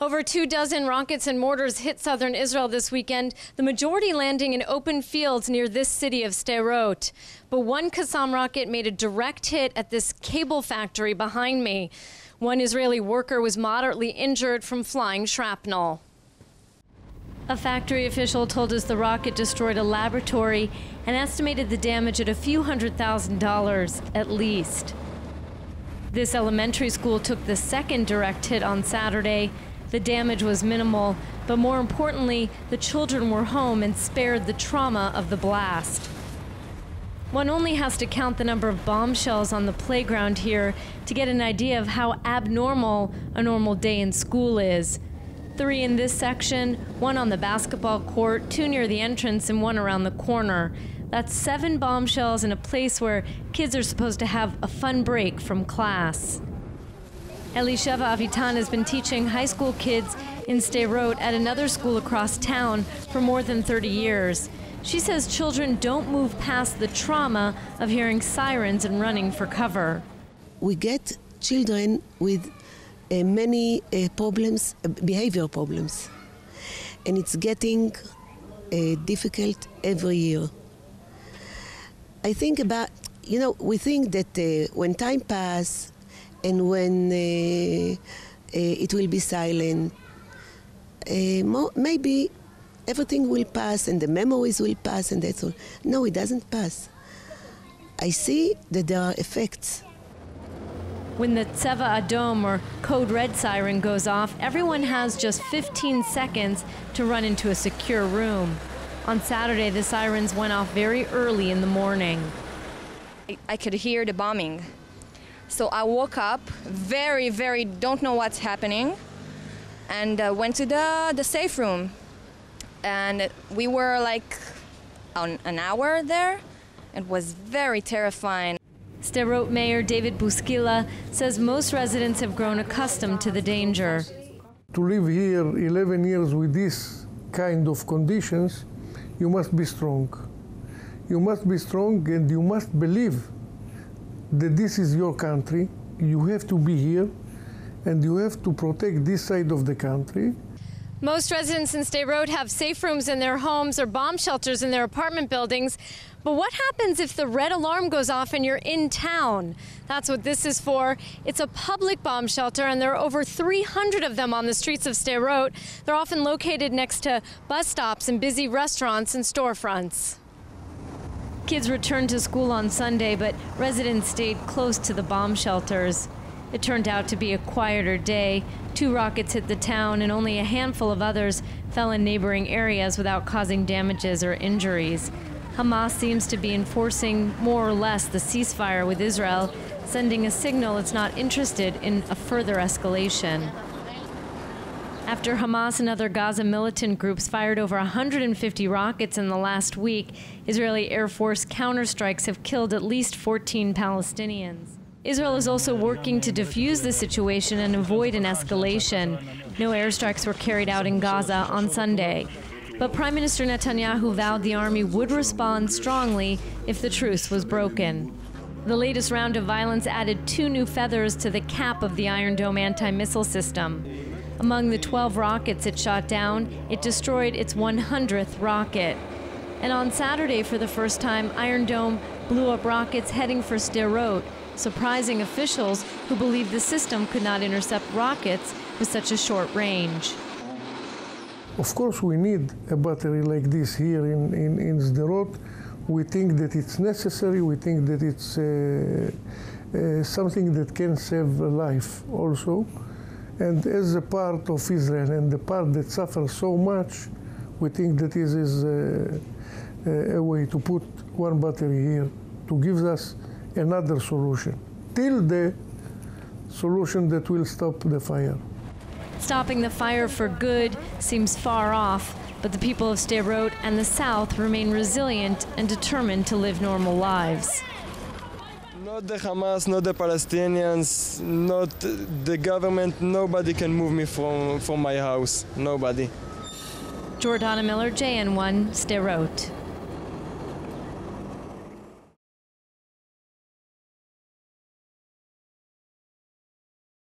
Over 24 rockets and mortars hit southern Israel this weekend, the majority landing in open fields near this city of Sderot. But one Qassam rocket made a direct hit at this cable factory behind me. One Israeli worker was moderately injured from flying shrapnel. A factory official told us the rocket destroyed a laboratory and estimated the damage at a few $100,000 at least. This elementary school took the second direct hit on Saturday. The damage was minimal, but more importantly, the children were home and spared the trauma of the blast. One only has to count the number of bombshells on the playground here to get an idea of how abnormal a normal day in school is. 3 in this section, 1 on the basketball court, 2 near the entrance, and 1 around the corner. That's 7 bombshells in a place where kids are supposed to have a fun break from class. Elisheva Avitan has been teaching high school kids in Sderot at another school across town for more than 30 years. She says children don't move past the trauma of hearing sirens and running for cover. We get children with many problems, behavior problems, and it's getting difficult every year. I think about, we think that when time passes and when it will be silent, maybe everything will pass and the memories will pass and that's all. No, it doesn't pass. I see that there are effects. When the Tzeva Adom or code red siren goes off, everyone has just 15 seconds to run into a secure room. On Saturday, the sirens went off very early in the morning. I could hear the bombing. So I woke up, very, don't know what's happening, and went to the safe room. And we were like an hour there. It was very terrifying. Sderot Mayor David Buskila says most residents have grown accustomed to the danger. To live here 11 years with this kind of conditions, you must be strong. You must be strong and you must believe that this is your country. You have to be here and you have to protect this side of the country. Most residents in Sderot have safe rooms in their homes or bomb shelters in their apartment buildings. But what happens if the red alarm goes off and you're in town? That's what this is for. It's a public bomb shelter, and there are over 300 of them on the streets of Sderot. They're often located next to bus stops and busy restaurants and storefronts. Kids returned to school on Sunday, but residents stayed close to the bomb shelters. It turned out to be a quieter day. 2 rockets hit the town, and only a handful of others fell in neighboring areas without causing damages or injuries. Hamas seems to be enforcing more or less the ceasefire with Israel, sending a signal it's not interested in a further escalation. After Hamas and other Gaza militant groups fired over 150 rockets in the last week, Israeli Air Force counterstrikes have killed at least 14 Palestinians. Israel is also working to defuse the situation and avoid an escalation. No airstrikes were carried out in Gaza on Sunday. But Prime Minister Netanyahu vowed the army would respond strongly if the truce was broken. The latest round of violence added 2 new feathers to the cap of the Iron Dome anti-missile system. Among the 12 rockets it shot down, it destroyed its 100th rocket. And on Saturday, for the first time, Iron Dome blew up rockets heading for Sderot, surprising officials who believed the system could not intercept rockets with such a short range. Of course, we need a battery like this here in Sderot. We think that it's necessary. We think that it's something that can save a life also. And as a part of Israel and the part that suffers so much, we think that this is a way to put one battery here to give us another solution, till the solution that will stop the fire. Stopping the fire for good seems far off, but the people of Sderot and the South remain resilient and determined to live normal lives. Not the Hamas, not the Palestinians, not the government. Nobody can move me from my house. Nobody. Jordana Miller, JN1, Sderot.